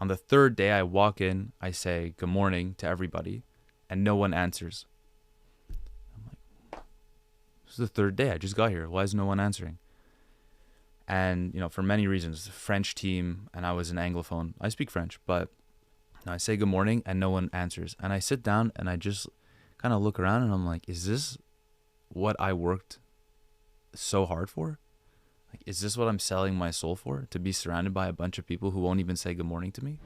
On the third day, I walk in, I say good morning to everybody, and no one answers. I'm like, this is the third day. I just got here. Why is no one answering? And, for many reasons, French team, and I was an Anglophone. I speak French, but I say good morning, and no one answers. And I sit down, and I just kind of look around, and I'm like, is this what I worked so hard for? Like, is this what I'm selling my soul for? To be surrounded by a bunch of people who won't even say good morning to me?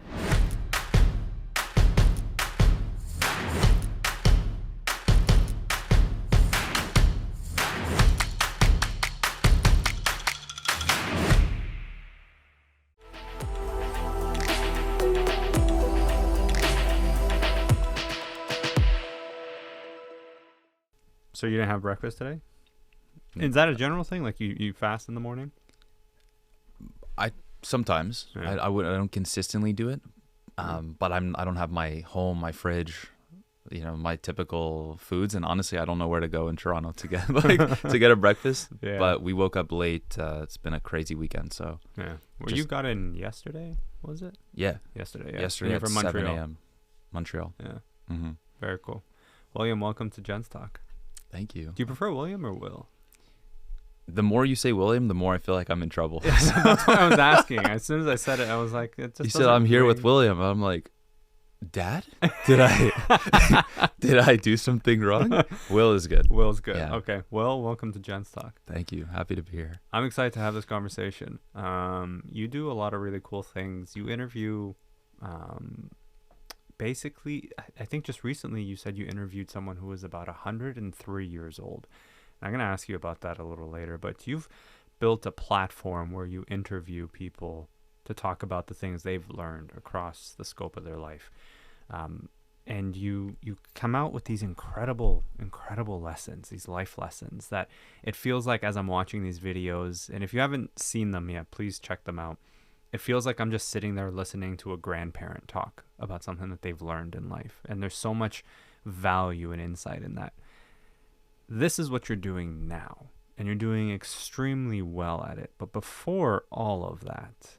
So you didn't have breakfast today? Is that a general thing? Like you fast in the morning? Sometimes. Yeah. I don't consistently do it. But I don't have my home, my fridge, my typical foods, and honestly I don't know where to go in Toronto to get to get a breakfast. Yeah. But we woke up late. It's been a crazy weekend, so Yeah. You got in yesterday, was it? yeah. Yesterday, yeah. Yesterday You're at from 7 Montreal. a.m. Montreal. Yeah. Mm-hmm. Very cool. William, welcome to Gents Talk. Thank you. Do you prefer William or Will? The more you say William, the more I feel like I'm in trouble. That's what I was asking. As soon as I said it, I was like, it just You said doesn't I'm here with ring. William. I'm like, Dad? Did I do something wrong? Will is good. Will's good. Yeah. Okay. Will, welcome to Gents Talk. Thank you. Happy to be here. I'm excited to have this conversation. You do a lot of really cool things. You interview, basically, I think just recently you said you interviewed someone who was about 103 years old. I'm going to ask you about that a little later, but you've built a platform where you interview people to talk about the things they've learned across the scope of their life. And you come out with these incredible lessons, these life lessons that it feels like as I'm watching these videos, and if you haven't seen them yet, please check them out. It feels like I'm just sitting there listening to a grandparent talk about something that they've learned in life. And there's so much value and insight in that. This is what you're doing now, and you're doing extremely well at it. But before all of that,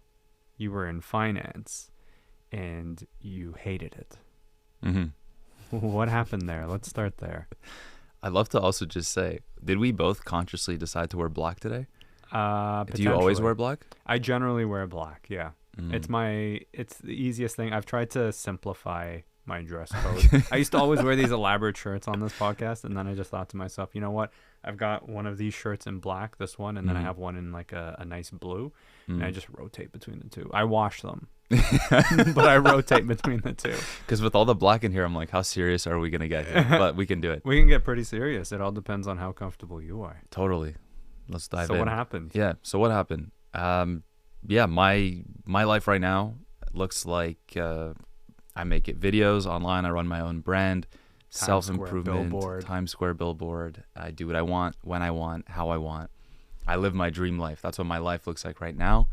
you were in finance, and you hated it. Mm-hmm. What happened there? Let's start there. I'd love to also just say, did we both consciously decide to wear black today? Do you always Potentially. wear black? I generally wear black, yeah. Mm. It's the easiest thing. I've tried to simplify my dress code. I used to always wear these elaborate shirts on this podcast, and then I just thought to myself, you know what? I've got one of these shirts in black, this one, and then I have one in like a nice blue, and I just rotate between the two. I wash them, but I rotate between the two. Because with all the black in here, I'm like, how serious are we going to get here? But we can do it. We can get pretty serious. It all depends on how comfortable you are. Totally. Let's dive in. So what happened? Yeah. So what happened? My life right now looks like I make videos online. I run my own brand, self-improvement, Times Square billboard. I do what I want, when I want, how I want. I live my dream life. That's what my life looks like right now.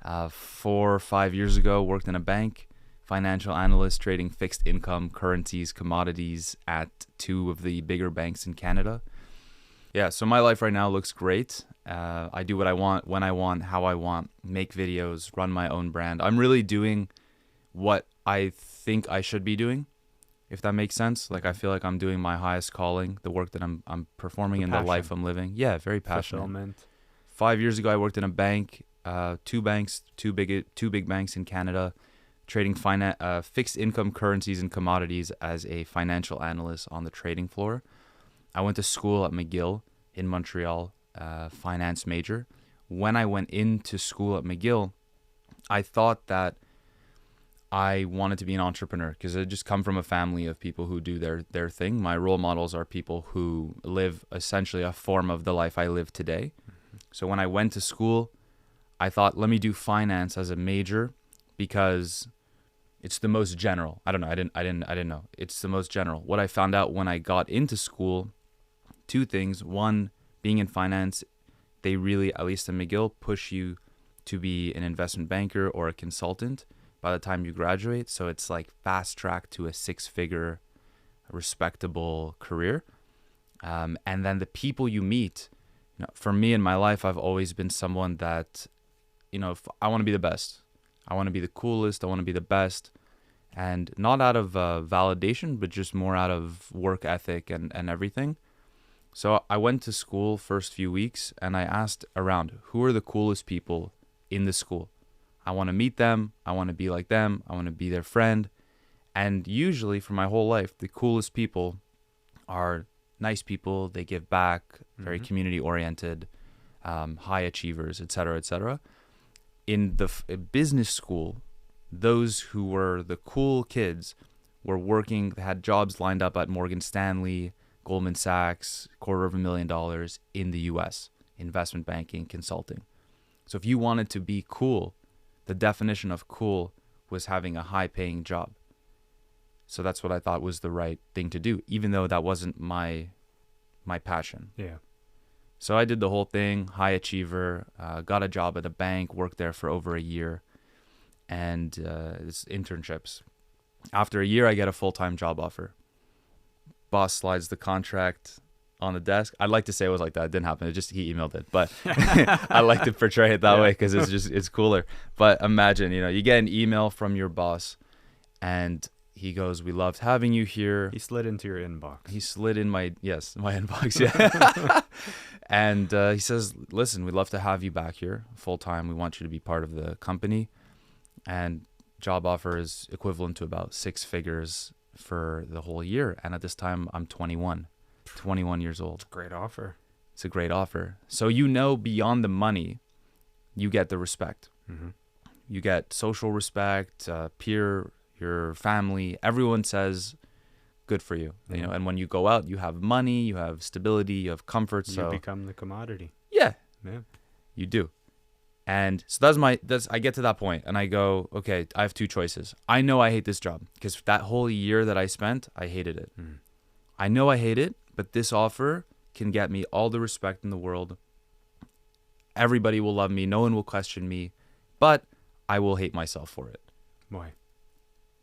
4 or 5 years ago, worked in a bank, financial analyst, trading fixed income, currencies, commodities at 2 of the bigger banks in Canada. Yeah, so my life right now looks great. I do what I want, when I want, how I want, make videos, run my own brand. I'm really doing what I think I should be doing, if that makes sense. Like, I feel like I'm doing my highest calling, the work that I'm performing in the life I'm living. Yeah, very passionate. Fulfillment. 5 years ago, I worked in a bank, two big banks in Canada, trading fixed income, currencies, and commodities as a financial analyst on the trading floor. I went to school at McGill in Montreal, finance major. When I went into school at McGill, I thought that I wanted to be an entrepreneur because I just come from a family of people who do their thing. My role models are people who live essentially a form of the life I live today. Mm-hmm. So when I went to school, I thought, let me do finance as a major because it's the most general. I don't know. I didn't know. It's the most general. What I found out when I got into school, 2 things. One, being in finance, they really, at least in McGill, push you to be an investment banker or a consultant by the time you graduate. So it's like fast track to a 6-figure respectable career. And then the people you meet, for me in my life, I've always been someone that, if I want to be the best. I want to be the coolest. I want to be the best. And not out of validation, but just more out of work ethic and everything. So I went to school first few weeks and I asked around, who are the coolest people in the school? I want to meet them. I want to be like them. I want to be their friend. And usually for my whole life, the coolest people are nice people. They give back, very community oriented, high achievers, etc., etc. In the business school, those who were the cool kids were working, they had jobs lined up at Morgan Stanley, Goldman Sachs, $250,000 in the US, investment banking, consulting. So if you wanted to be cool, the definition of cool was having a high paying job. So that's what I thought was the right thing to do, even though that wasn't my passion. Yeah. So I did the whole thing, high achiever, got a job at a bank, worked there for over a year, and it's internships. After a year, I get a full-time job offer. Boss slides the contract on the desk. I'd like to say it was like that. It didn't happen. It just, he emailed it. But I like to portray it that way because it's cooler. But imagine, you get an email from your boss and he goes, "We loved having you here." He slid into your inbox. He slid in my inbox, yeah. And he says, "Listen, we'd love to have you back here full time. We want you to be part of the company." And job offer is equivalent to about 6 figures for the whole year. And at this time, I'm 21 years old. Great offer. It's a great offer. So beyond the money, you get the respect. Mm-hmm. You get social respect, peer, your family. Everyone says, good for you. Yeah. And when you go out, you have money, you have stability, you have comfort. You become the commodity. Yeah, Yeah. you do. And so I get to that point and I go, okay, I have 2 choices. I know I hate this job because that whole year that I spent, I hated it. Mm. I know I hate it, but this offer can get me all the respect in the world. Everybody will love me. No one will question me, but I will hate myself for it. Why?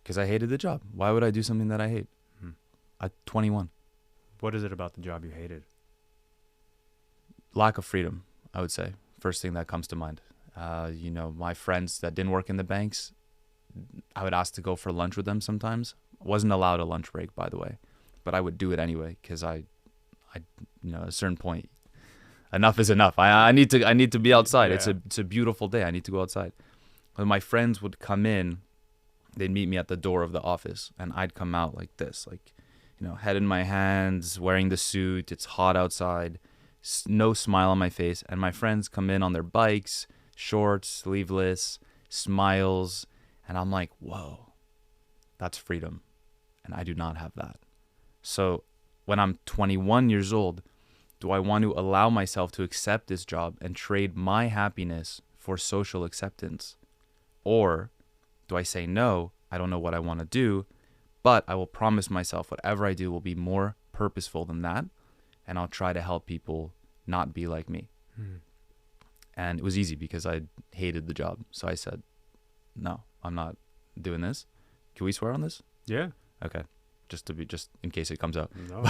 Because I hated the job. Why would I do something that I hate? At 21. What is it about the job you hated? Lack of freedom, I would say. First thing that comes to mind. My friends that didn't work in the banks, I would ask to go for lunch with them sometimes. I wasn't allowed a lunch break, by the way, but I would do it anyway because at a certain point, enough is enough. I need to be outside. Yeah. It's a beautiful day. I need to go outside. When my friends would come in, they'd meet me at the door of the office, and I'd come out like this, head in my hands, wearing the suit. It's hot outside, no smile on my face, and my friends come in on their bikes, shorts, sleeveless, smiles, and I'm like, whoa, that's freedom, and I do not have that. So when I'm 21 years old, do I want to allow myself to accept this job and trade my happiness for social acceptance? Or do I say, no, I don't know what I want to do, but I will promise myself whatever I do will be more purposeful than that, and I'll try to help people not be like me. And it was easy because I hated the job. So I said, no, I'm not doing this. Can we swear on this? Yeah. Okay. Just in case it comes out. No,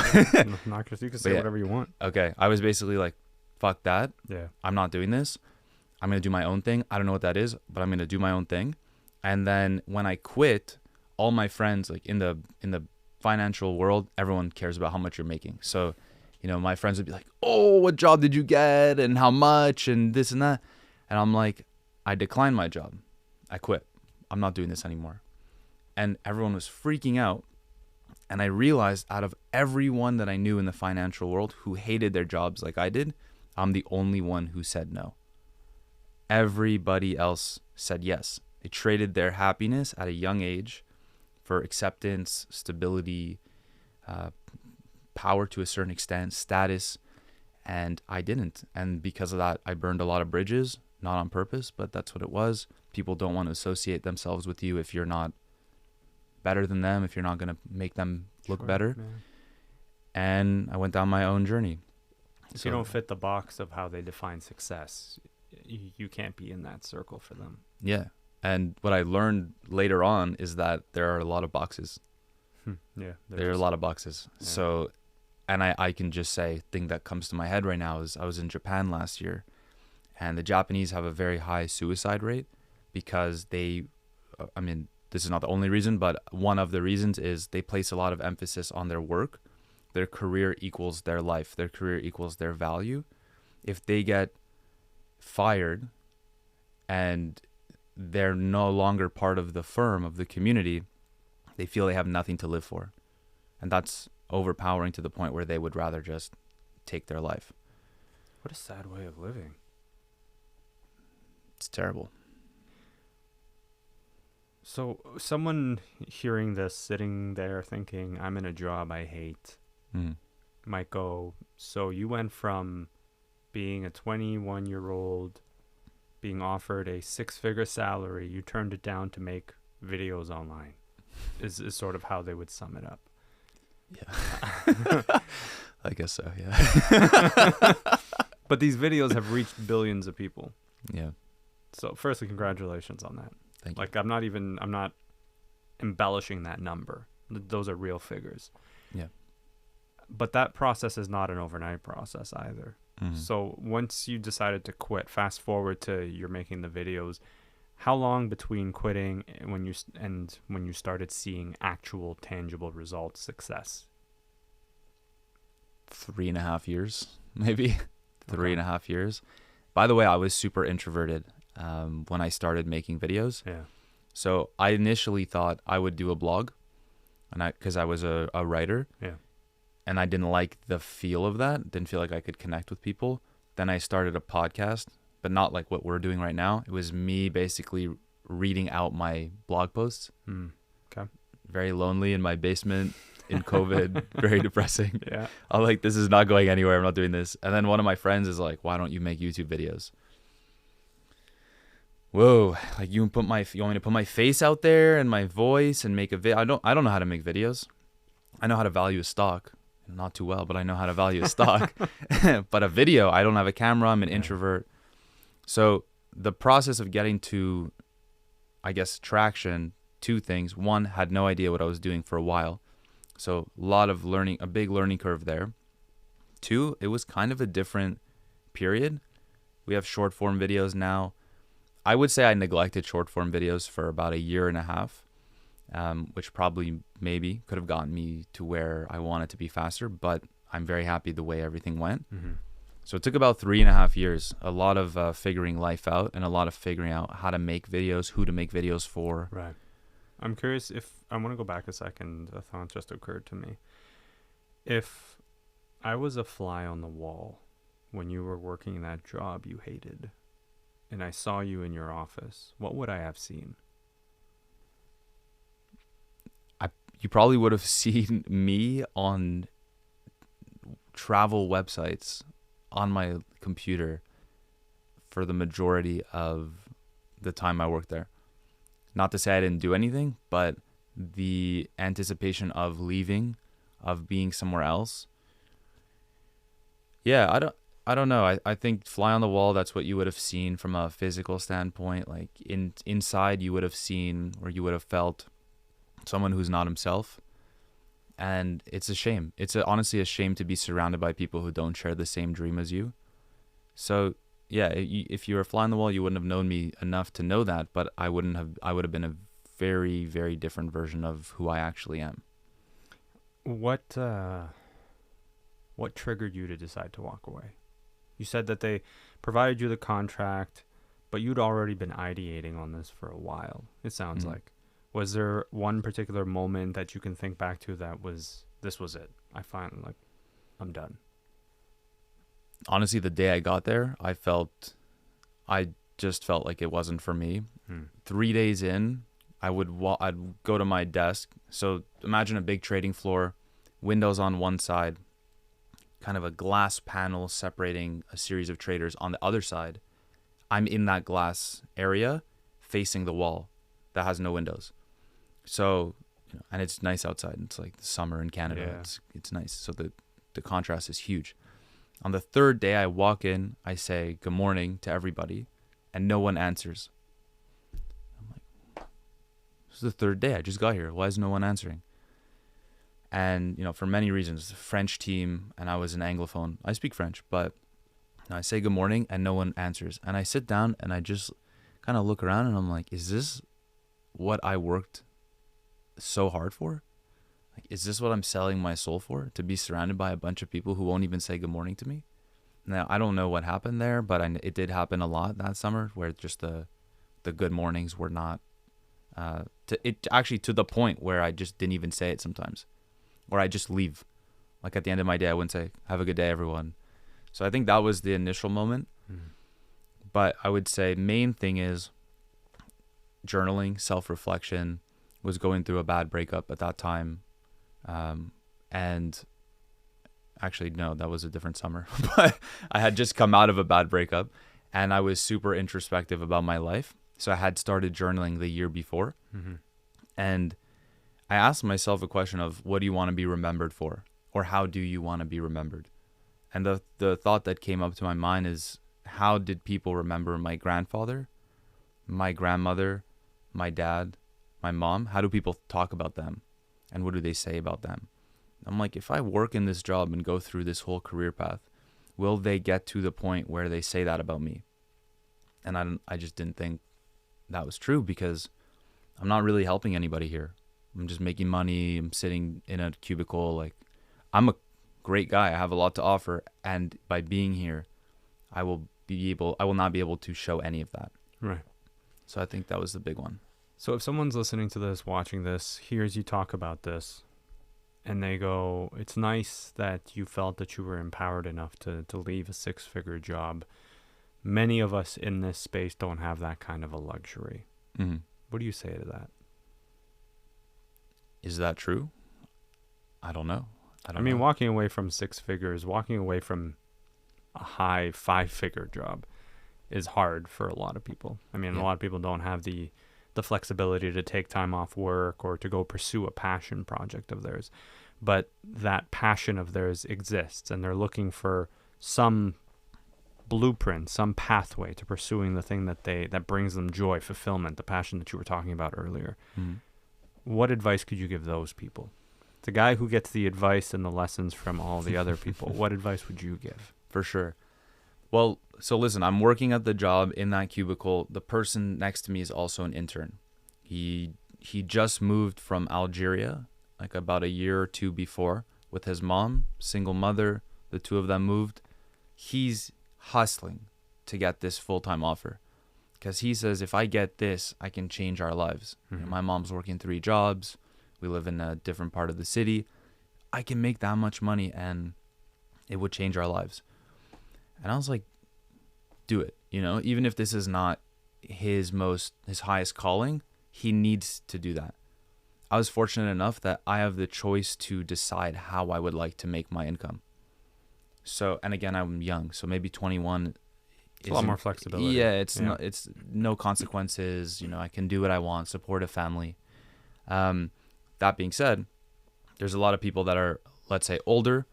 not because you can say Yeah. whatever you want. Okay. I was basically like, fuck that. Yeah. I'm not doing this. I'm going to do my own thing. I don't know what that is, but I'm going to do my own thing. And then when I quit, all my friends, like in the financial world, everyone cares about how much you're making. So, my friends would be like, oh, what job did you get? And how much? And this and that. And I'm like, I declined my job. I quit. I'm not doing this anymore. And everyone was freaking out. And I realized out of everyone that I knew in the financial world who hated their jobs like I did, I'm the only one who said no. Everybody else said yes. They traded their happiness at a young age for acceptance, stability, power to a certain extent, status, and I didn't. And because of that, I burned a lot of bridges, not on purpose, but that's what it was. People don't want to associate themselves with you if you're not better than them, if you're not going to make them look better. Yeah. And I went down my own journey. If you don't fit the box of how they define success, you can't be in that circle for them. Yeah. And what I learned later on is that there are a lot of boxes. Yeah. There are a lot of boxes. Yeah. So, and I can just say, thing that comes to my head right now is I was in Japan last year, and the Japanese have a very high suicide rate because this is not the only reason, but one of the reasons is they place a lot of emphasis on their work. Their career equals their life. Their career equals their value. If they get fired and they're no longer part of the firm, of the community, they feel they have nothing to live for. And that's overpowering to the point where they would rather just take their life. What a sad way of living. It's terrible. So someone hearing this, sitting there thinking, I'm in a job I hate, might go, so you went from being a 21-year-old, being offered a 6-figure salary, you turned it down to make videos online, is sort of how they would sum it up. Yeah. I guess so, yeah. But these videos have reached billions of people. Yeah. So firstly, congratulations on that. Thank you. Like, I'm not embellishing that number. Those are real figures. Yeah. But that process is not an overnight process either. Mm-hmm. So once you decided to quit, fast forward to you're making the videos, how long between quitting and when you started seeing actual tangible results, success? 3.5 years, maybe. 3.5 years. By the way, I was super introverted when I started making videos. Yeah. So I initially thought I would do a blog, because I was a writer. Yeah. And I didn't like the feel of that. Didn't feel like I could connect with people. Then I started a podcast, but not like what we're doing right now. It was me basically reading out my blog posts. Okay. Very lonely in my basement in COVID. Very depressing. Yeah. I'm like, this is not going anywhere. I'm not doing this. And then one of my friends is like, why don't you make YouTube videos? Whoa, like you want me to put my face out there and my voice and make a video? I don't know how to make videos. I know how to value a stock. Not too well, but I know how to value a stock. But a video, I don't have a camera. I'm an introvert. So the process of getting to, I guess, traction, 2 things. 1, had no idea what I was doing for a while. So a lot of learning, a big learning curve there. 2, it was kind of a different period. We have short form videos now. I would say I neglected short form videos for about 1.5 years. Which probably maybe could have gotten me to where I wanted to be faster, but I'm very happy the way everything went. Mm-hmm. So it took about 3.5 years, a lot of figuring life out and a lot of figuring out how to make videos, who to make videos for. Right. I'm curious I want to go back a second. A thought just occurred to me. If I was a fly on the wall when you were working that job you hated, and I saw you in your office, what would I have seen? You probably would have seen me on travel websites on my computer for the majority of the time I worked there. Not to say I didn't do anything, but the anticipation of leaving, of being somewhere else. Yeah, I don't know. I think fly on the wall, that's what you would have seen from a physical standpoint. Like inside you would have seen, or you would have felt someone who's not himself. And it's a shame. It's honestly a shame to be surrounded by people who don't share the same dream as you. So yeah, if you were a fly on the wall, you wouldn't have known me enough to know that, but I would have been a very, very different version of who I actually am. What triggered you to decide to walk away? You said that they provided you the contract, but you'd already been ideating on this for a while, it sounds like. Was there one particular moment that you can think back to this was it? I finally, I'm done. Honestly, the day I got there, I just felt like it wasn't for me. 3 days in, I'd go to my desk. So imagine a big trading floor, windows on one side, kind of a glass panel separating a series of traders on the other side. I'm in that glass area facing the wall that has no windows. So, and it's nice outside. It's like the summer in Canada. Yeah. It's nice. So the contrast is huge. On the 3rd day, I walk in, I say good morning to everybody, and no one answers. I'm like, this is the 3rd day. I just got here. Why is no one answering? And, for many reasons, the French team, and I was an Anglophone. I speak French, but I say good morning, and no one answers. And I sit down, and I just kind of look around and I'm like, is this what I worked so hard for? Like, is this what I'm selling my soul for? To be surrounded by a bunch of people who won't even say good morning to me? Now, I don't know what happened there, but it did happen a lot that summer, where just the good mornings were not, to the point where I just didn't even say it sometimes, or I just leave. Like at the end of my day, I wouldn't say, have a good day, everyone. So I think that was the initial moment. But I would say main thing is journaling, self-reflection. Was going through a bad breakup at that time. And actually, no, that was a different summer. But I had just come out of a bad breakup, and I was super introspective about my life. So I had started journaling the year before. And I asked myself a question of, what do you want to be remembered for? Or how do you want to be remembered? And the thought that came up to my mind is, how did people remember my grandfather, my grandmother, my dad, my mom? How do people talk about them? And what do they say about them? I'm like, if I work in this job and go through this whole career path, will they get to the point where they say that about me? And I just didn't think that was true, because I'm not really helping anybody here. I'm just making money. I'm sitting in a cubicle. Like, I'm a great guy. I have a lot to offer. And by being here, I will not be able to show any of that. Right. So I think that was the big one. So if someone's listening to this, watching this, hears you talk about this, and they go, it's nice that you felt that you were empowered enough to leave a 6-figure job. Many of us in this space don't have that kind of a luxury. What do you say to that? Is that true? I don't know. I mean, walking away from 6 figures, walking away from a high 5-figure job is hard for a lot of people. I mean, a lot of people don't have the flexibility to take time off work or to go pursue a passion project of theirs. But that passion of theirs exists, and they're looking for some blueprint, some pathway to pursuing the thing that brings them joy, fulfillment, the passion that you were talking about earlier. What advice could you give those people? The guy who gets the advice and the lessons from all the other people, what advice would you give? For sure. Well, so listen, I'm working at the job in that cubicle. The person next to me is also an intern. He just moved from Algeria, like about a year or two before, with his mom, single mother. The two of them moved. He's hustling to get this full-time offer, because he says, if I get this, I can change our lives. You know, my mom's working 3 jobs. We live in a different part of the city. I can make that much money, and it would change our lives. And I was like, do it. You know, even if this is not his highest calling, he needs to do that. I was fortunate enough that I have the choice to decide how I would like to make my income. So, and again, I'm young, so maybe 21. It's a lot more flexibility. Yeah, it's no consequences. You know, I can do what I want, support a family. That being said, there's a lot of people that are, let's say, older,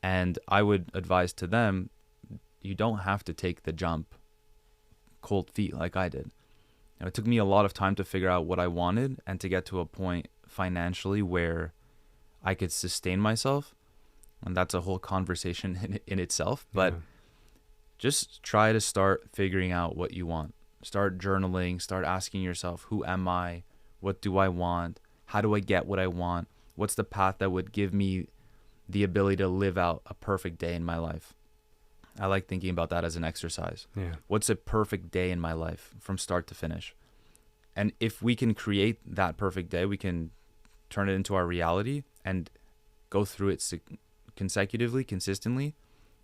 and I would advise to them, you don't have to take the jump cold feet like I did. You know, it took me a lot of time to figure out what I wanted and to get to a point financially where I could sustain myself. And that's a whole conversation in itself. But just try to start figuring out what you want. Start journaling. Start asking yourself, who am I? What do I want? How do I get what I want? What's the path that would give me the ability to live out a perfect day in my life? I like thinking about that as an exercise. What's a perfect day in my life from start to finish? And if we can create that perfect day, we can turn it into our reality and go through it consecutively, consistently.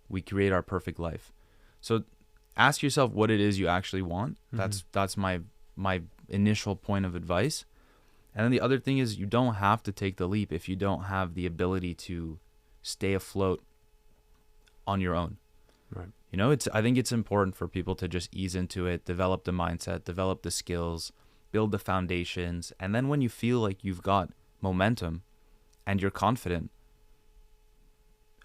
We create our perfect life. So ask yourself what it is you actually want. That's my initial point of advice. And then the other thing is, you don't have to take the leap if you don't have the ability to stay afloat on your own. Right. You know, I think it's important for people to just ease into it, develop the mindset, develop the skills, build the foundations. And then when you feel like you've got momentum and you're confident,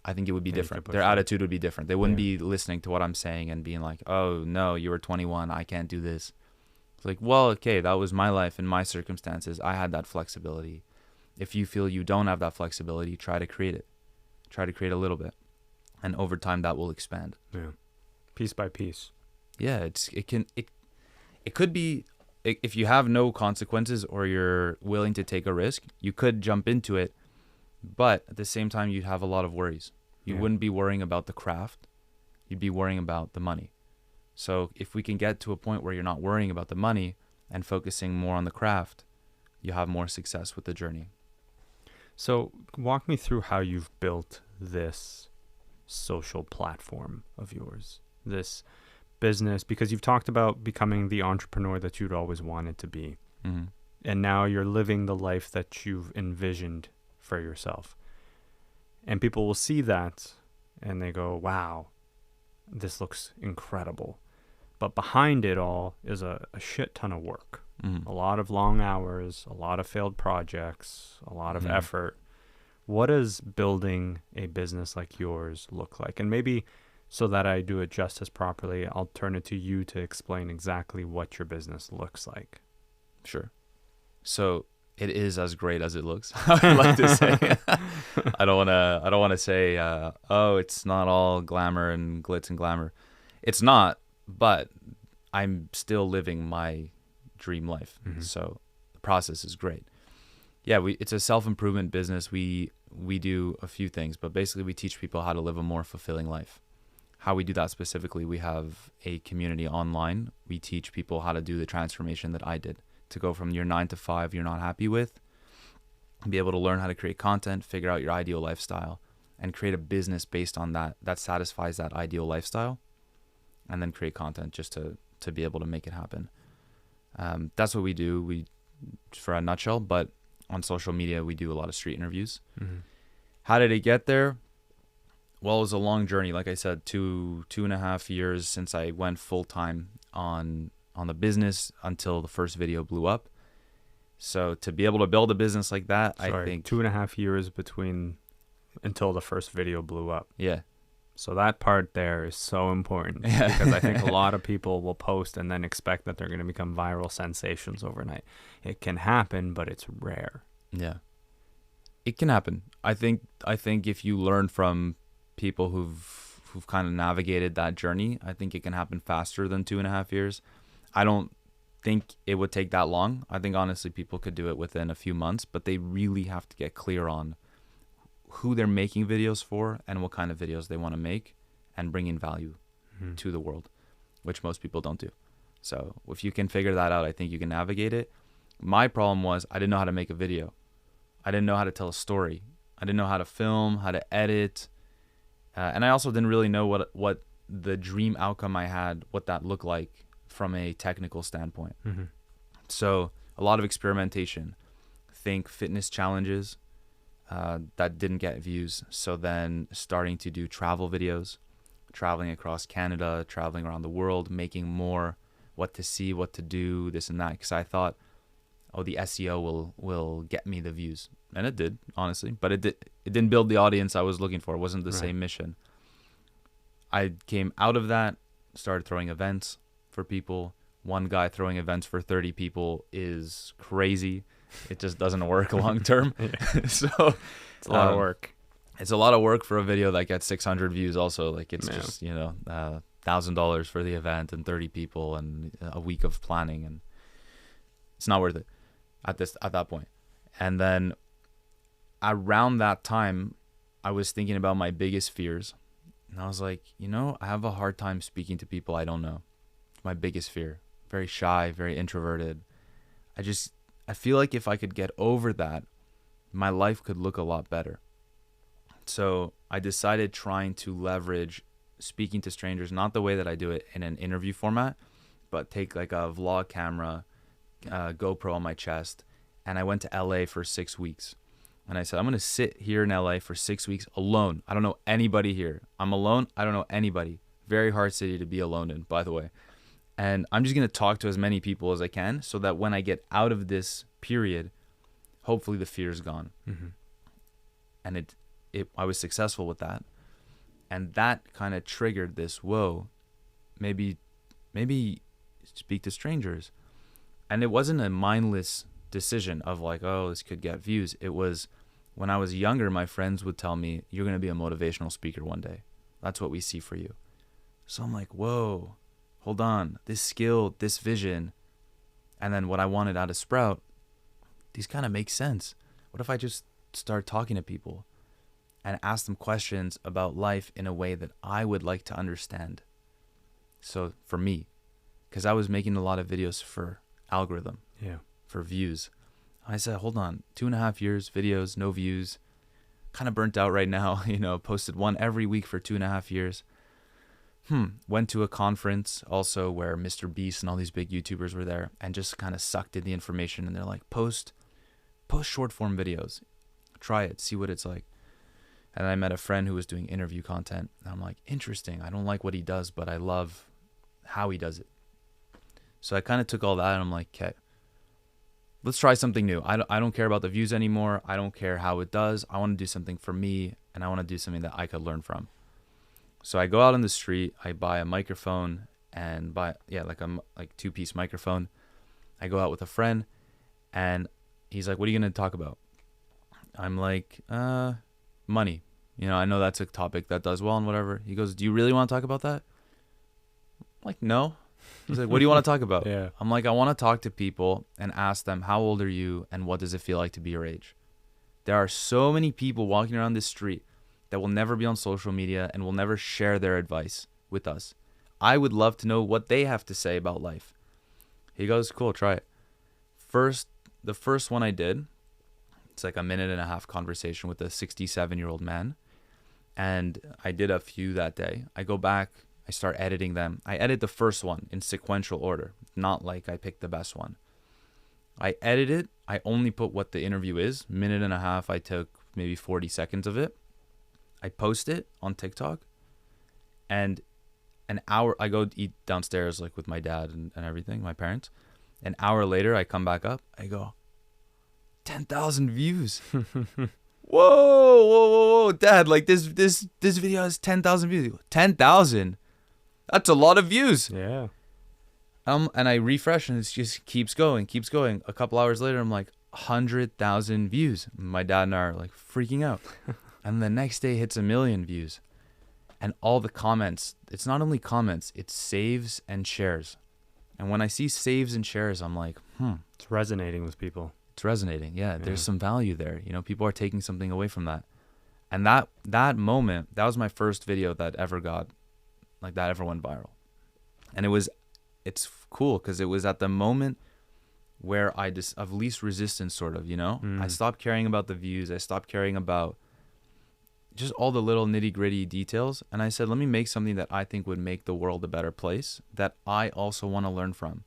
I think it would be different. Their attitude would be different. They wouldn't be listening to what I'm saying and being like, oh, no, you were 21. I can't do this. It's like, well, okay, that was my life and my circumstances. I had that flexibility. If you feel you don't have that flexibility, try to create it. Try to create a little bit. And over time, that will expand. Yeah. Piece by piece. Yeah, it could be, if you have no consequences or you're willing to take a risk, you could jump into it. But at the same time, you'd have a lot of worries. You wouldn't be worrying about the craft. You'd be worrying about the money. So if we can get to a point where you're not worrying about the money and focusing more on the craft, you have more success with the journey. So walk me through how you've built this social platform of yours, this business, because you've talked about becoming the entrepreneur that you'd always wanted to be. Mm-hmm. And now you're living the life that you've envisioned for yourself. And people will see that and they go, wow, this looks incredible. But behind it all is a shit ton of work. Mm-hmm. A lot of long hours, a lot of failed projects, a lot of Mm-hmm. effort. What does building a business like yours look like? And maybe so that I do it justice properly, I'll turn it to you to explain exactly what your business looks like. Sure. So it is as great as it looks. I'd like to say. I don't want to say, oh, it's not all glamour and glitz and glamour. It's not, but I'm still living my dream life. Mm-hmm. So the process is great. Yeah, it's a self-improvement business. We do a few things, but basically we teach people how to live a more fulfilling life. How we do that specifically, we have a community online. We teach people how to do the transformation that I did, to go from your 9 to 5 you're not happy with, be able to learn how to create content, figure out your ideal lifestyle, and create a business based on that satisfies that ideal lifestyle, and then create content just to be able to make it happen. That's what we do, for a nutshell. But on social media, we do a lot of street interviews. Mm-hmm. How did it get there? Well, it was a long journey. Like I said, 2.5 years since I went full-time on the business until the first video blew up. So to be able to build a business like that, I think 2.5 years until the first video blew up. Yeah. So that part there is so important because I think a lot of people will post and then expect that they're going to become viral sensations overnight. It can happen, but it's rare. Yeah. It can happen. I think if you learn from people who've kind of navigated that journey, I think it can happen faster than 2.5 years. I don't think it would take that long. I think honestly people could do it within a few months, but they really have to get clear on who they're making videos for and what kind of videos they want to make and bring in value to the world, which most people don't do. So if you can figure that out, I think you can navigate it. My problem was I didn't know how to make a video. I didn't know how to tell a story. I didn't know how to film, how to edit. And I also didn't really know what the dream outcome I had, what that looked like from a technical standpoint. Mm-hmm. So a lot of experimentation. Think fitness challenges that didn't get views. So then starting to do travel videos, traveling across Canada, traveling around the world, making more, what to see, what to do, this and that. Because I thought, oh, the SEO will get me the views. And it did, honestly. But it didn't build the audience I was looking for. It wasn't the same mission. I came out of that, started throwing events for people. One guy throwing events for 30 people is crazy. It just doesn't work long term. So it's a lot of work. It's a lot of work for a video that gets 600 views also. Like it's just, $1,000 for the event and 30 people and a week of planning, and it's not worth it at that point. And then around that time, I was thinking about my biggest fears. And I was like, I have a hard time speaking to people I don't know. My biggest fear. Very shy, very introverted. I feel like if I could get over that, my life could look a lot better. So I decided trying to leverage speaking to strangers, not the way that I do it in an interview format, but take like a vlog camera, GoPro on my chest. And I went to LA for 6 weeks. And I said, I'm going to sit here in LA for 6 weeks alone. I don't know anybody here. I'm alone. I don't know anybody. Very hard city to be alone in, by the way. And I'm just going to talk to as many people as I can so that when I get out of this period, hopefully the fear is gone. Mm-hmm. And I was successful with that. And that kind of triggered this, whoa, maybe speak to strangers. And it wasn't a mindless decision of like, oh, this could get views. It was when I was younger, my friends would tell me, you're going to be a motivational speaker one day. That's what we see for you. So I'm like, whoa, hold on, this skill, this vision, and then what I wanted out of Sprouht, these kind of make sense. What if I just start talking to people and ask them questions about life in a way that I would like to understand? So for me, because I was making a lot of videos for algorithm, for views. I said, hold on, 2.5 years, videos, no views, kind of burnt out right now, posted one every week for 2.5 years. Went to a conference also where Mr. Beast and all these big YouTubers were there and just kind of sucked in the information. And they're like, post short form videos, try it, see what it's like. And I met a friend who was doing interview content. And I'm like, interesting. I don't like what he does, but I love how he does it. So I kind of took all that and I'm like, okay, let's try something new. I don't care about the views anymore. I don't care how it does. I want to do something for me, and I want to do something that I could learn from. So I go out on the street, I buy a microphone and buy like a 2-piece microphone. I go out with a friend and he's like, what are you going to talk about? I'm like, money. I know that's a topic that does well and whatever. He goes, do you really want to talk about that? I'm like, no. He's like, what do you want to talk about? Yeah. I'm like, I want to talk to people and ask them, how old are you and what does it feel like to be your age? There are so many people walking around this street that will never be on social media and will never share their advice with us. I would love to know what they have to say about life. He goes, cool, try it. The first one I did, it's like a 1.5-minute conversation with a 67-year-old man. And I did a few that day. I go back, I start editing them. I edit the first one in sequential order, not like I picked the best one. I edit it. I only put what the interview is. 1.5 minutes, I took maybe 40 seconds of it. I post it on TikTok, and an hour, I go eat downstairs like with my dad and everything, my parents. An hour later, I come back up. I go, 10,000 views. Whoa, Dad! Like this video has 10,000 views. 10,000? That's a lot of views. Yeah. And I refresh, and it just keeps going. A couple hours later, I'm like 100,000 views. My dad and I are like freaking out. And the next day hits 1 million views. And all the comments, it's not only comments, it's saves and shares. And when I see saves and shares, I'm like, It's resonating with people. It's resonating. Yeah, there's some value there. People are taking something away from that. And that moment, that was my first video that ever went viral. And it's cool because it was at the moment where of least resistance, sort of, I stopped caring about the views. I stopped caring about just all the little nitty gritty details. And I said, let me make something that I think would make the world a better place that I also want to learn from.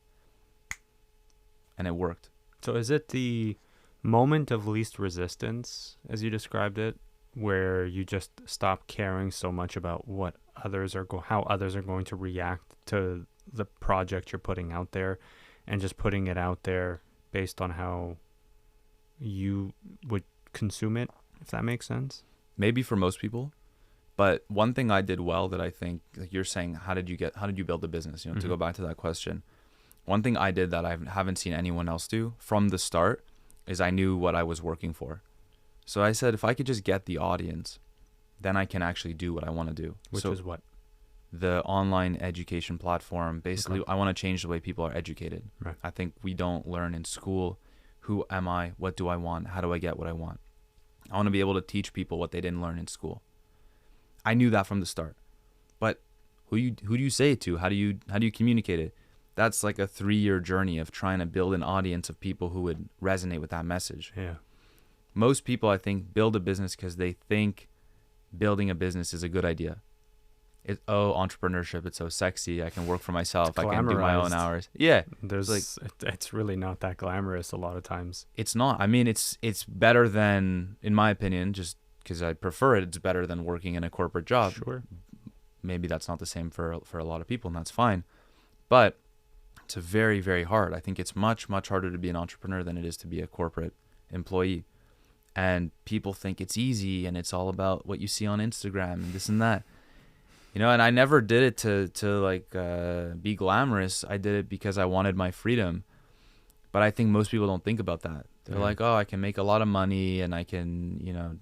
And it worked. So is it the moment of least resistance, as you described it, where you just stop caring so much about what how others are going to react to the project you're putting out there, and just putting it out there based on how you would consume it, if that makes sense? Maybe for most people, but one thing I did well that I think, like you're saying, how did you build a business? To go back to that question, one thing I did that I haven't seen anyone else do from the start is I knew what I was working for. So I said, if I could just get the audience, then I can actually do what I want to do. Which is what? The online education platform. Basically, Okay. I want to change the way people are educated. Right. I think we don't learn in school, who am I? What do I want? How do I get what I want? I want to be able to teach people what they didn't learn in school. I knew that from the start. But who do you say it to? How do you communicate it? That's like a 3-year journey of trying to build an audience of people who would resonate with that message. Yeah. Most people, I think, build a business because they think building a business is a good idea. Entrepreneurship, it's so sexy. I can work for myself. I can do my own hours. Yeah. It's really not that glamorous a lot of times. It's not. I mean, it's better than, in my opinion, just because I prefer it, it's better than working in a corporate job. Sure. Maybe that's not the same for a lot of people, and that's fine. But it's very, very hard. I think it's much, much harder to be an entrepreneur than it is to be a corporate employee. And people think it's easy and it's all about what you see on Instagram and this and that. And I never did it to be glamorous. I did it because I wanted my freedom. But I think most people don't think about that. They're like, oh, I can make a lot of money and I can,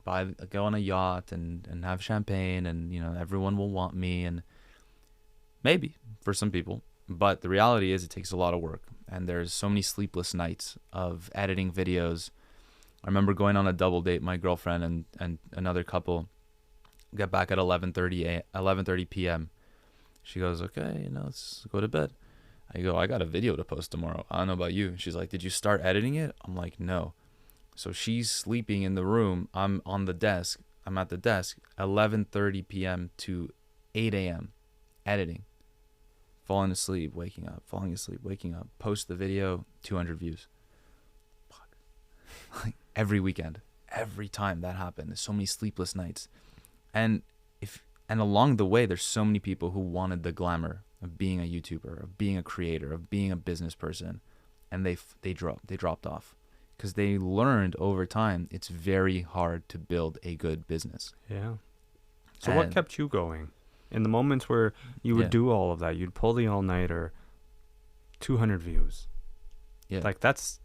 go on a yacht and have champagne and, everyone will want me. And maybe for some people, but the reality is it takes a lot of work, and there's so many sleepless nights of editing videos. I remember going on a double date, my girlfriend and another couple get back at 11:30 p.m. She goes, okay, let's go to bed. I go, I got a video to post tomorrow. I don't know about you. She's like, did you start editing it? I'm like, no. So she's sleeping in the room. I'm on the desk. I'm at the desk, 11:30 p.m. to 8 a.m. editing, falling asleep, waking up, falling asleep, waking up. Post the video, 200 views. Fuck. Like every weekend, every time that happened, there's so many sleepless nights, and along the way, there's so many people who wanted the glamour of being a YouTuber, of being a creator, of being a business person, and they dropped off because they learned over time it's very hard to build a good business. Yeah. So what kept you going in the moments where you would do all of that? You'd pull the all-nighter, 200 views. Yeah. Like that's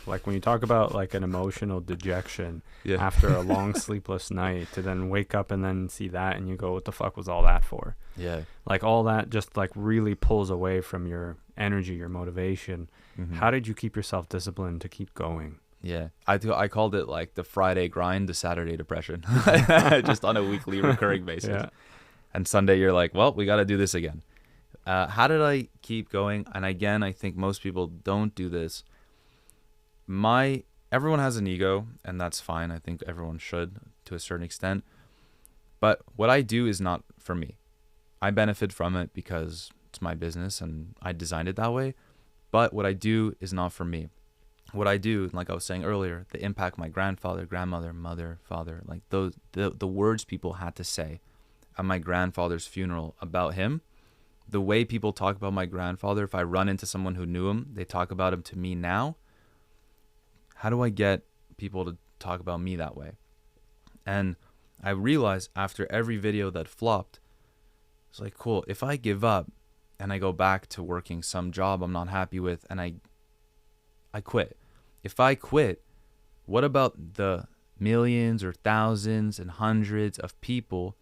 like when you talk about like an emotional dejection after a long sleepless night, to then wake up and then see that and you go, what the fuck was all that for? Yeah. Like all that just like really pulls away from your energy, your motivation. Mm-hmm. How did you keep yourself disciplined to keep going? Yeah. I called it like the Friday grind, the Saturday depression, just on a weekly recurring basis. Yeah. And Sunday you're like, well, we got to do this again. How did I keep going? And again, I think most people don't do this. Everyone has an ego, and that's fine. I think everyone should to a certain extent. But what I do is not for me. I benefit from it because it's my business and I designed it that way. But what I do is not for me. What I do, like I was saying earlier, the impact my grandfather, grandmother, mother, father, like those the words people had to say at my grandfather's funeral about him, the way people talk about my grandfather, if I run into someone who knew him, they talk about him to me now. How do I get people to talk about me that way? And I realized after every video that flopped, it's like, cool, if I give up and I go back to working some job I'm not happy with and I quit. If I quit, what about the millions or thousands and hundreds of people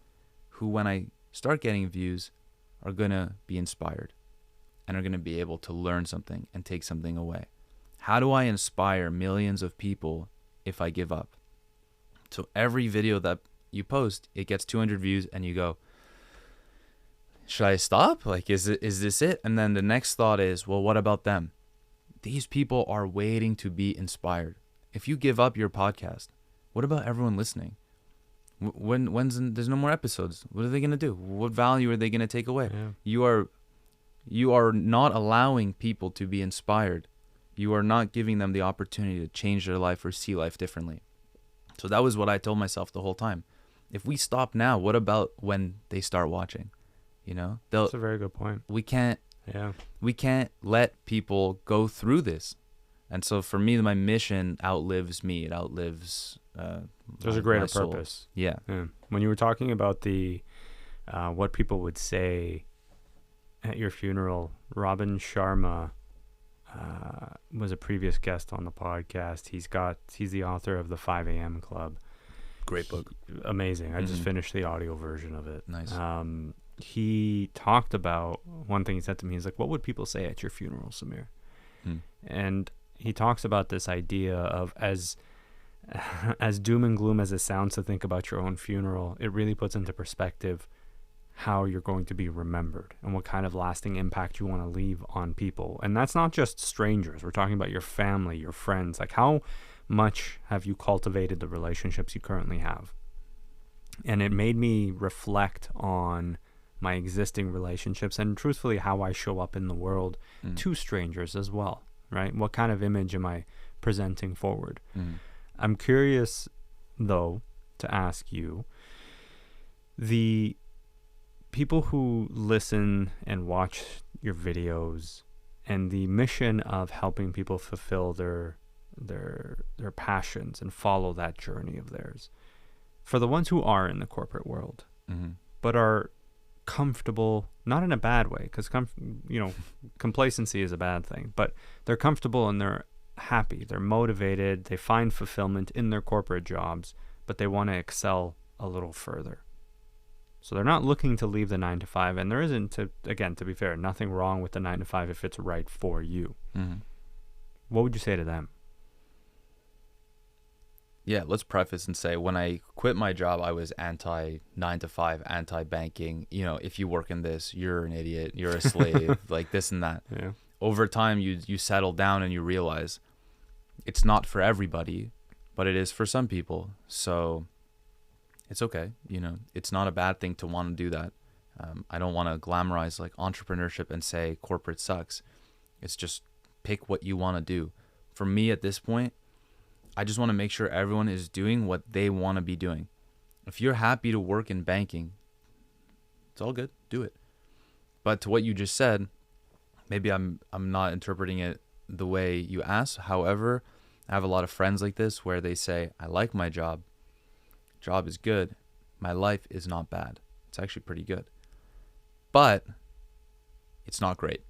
who, when I start getting views, are going to be inspired and are going to be able to learn something and take something away? How do I inspire millions of people if I give up? So every video that you post, it gets 200 views and you go, should I stop? Like, is this it? And then the next thought is, well, what about them? These people are waiting to be inspired. If you give up your podcast, what about everyone listening? There's no more episodes. What are they going to do? What value are they going to take away? Yeah. You are not allowing people to be inspired. You are not giving them the opportunity to change their life or see life differently. So that was what I told myself the whole time. If we stop now, what about when they start watching? That's a very good point. We can't let people go through this. And so for me, my mission outlives me. It outlives there's a greater purpose. Yeah. When you were talking about the what people would say at your funeral, Robin Sharma was a previous guest on the podcast. He's the author of the 5 a.m. Club. Great book. Amazing. I just finished the audio version of it. Nice. He talked about, one thing he said to me, he's like, what would people say at your funeral, Samir? And he talks about this idea of as doom and gloom as it sounds to think about your own funeral, it really puts into perspective how you're going to be remembered and what kind of lasting impact you want to leave on people. And that's not just strangers. We're talking about your family, your friends. Like, how much have you cultivated the relationships you currently have? And it made me reflect on my existing relationships and truthfully how I show up in the world to strangers as well, right? What kind of image am I presenting forward? I'm curious, though, to ask you, the people who listen and watch your videos and the mission of helping people fulfill their passions and follow that journey of theirs, for the ones who are in the corporate world but are comfortable, not in a bad way, because complacency is a bad thing, but they're comfortable and they're happy, they're motivated, they find fulfillment in their corporate jobs, but they want to excel a little further. So they're not looking to leave the 9 to 5, and there isn't, to be fair, nothing wrong with the 9 to 5 if it's right for you. Mm-hmm. What would you say to them? Yeah, let's preface and say when I quit my job, I was anti 9 to 5, anti banking. You know, if you work in this, you're an idiot, you're a slave, like this and that. Yeah. Over time, you settle down and you realize it's not for everybody, but it is for some people. So it's okay. You know, it's not a bad thing to want to do that. I don't want to glamorize like entrepreneurship and say corporate sucks. It's just pick what you want to do. For me at this point, I just want to make sure everyone is doing what they want to be doing. If you're happy to work in banking, it's all good. Do it. But to what you just said, maybe I'm not interpreting it the way you asked. However, I have a lot of friends like this where they say, I like my job. Job is good. My life is not bad. It's actually pretty good. But it's not great.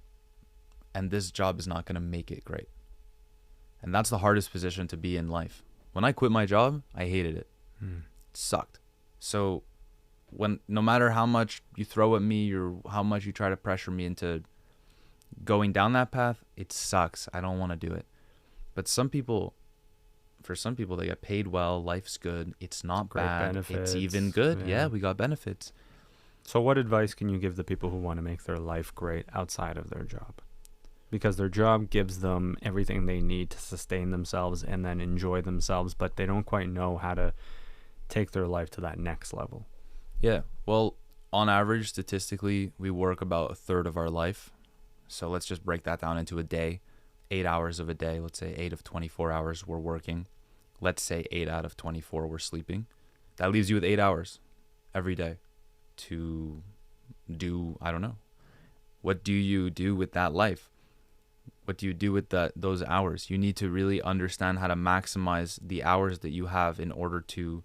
And this job is not going to make it great. And that's the hardest position to be in life. When I quit my job, I hated it. It sucked. So no matter how much you throw at me or how much you try to pressure me into going down that path, it sucks. I don't want to do it. But for some people, they get paid well. Life's good. It's not Great bad. benefits. It's even good. Yeah, we got benefits. So what advice can you give the people who want to make their life great outside of their job? Because their job gives them everything they need to sustain themselves and then enjoy themselves, but they don't quite know how to take their life to that next level. Yeah. Well, on average, statistically, we work about a third of our life. So let's just break that down into a day. 8 hours of a day. Let's say 8 of 24 hours we're working. Let's say 8 out of 24 we're sleeping. That leaves you with 8 hours every day to do, I don't know. What do you do with that life? What do you do with those hours? You need to really understand how to maximize the hours that you have in order to,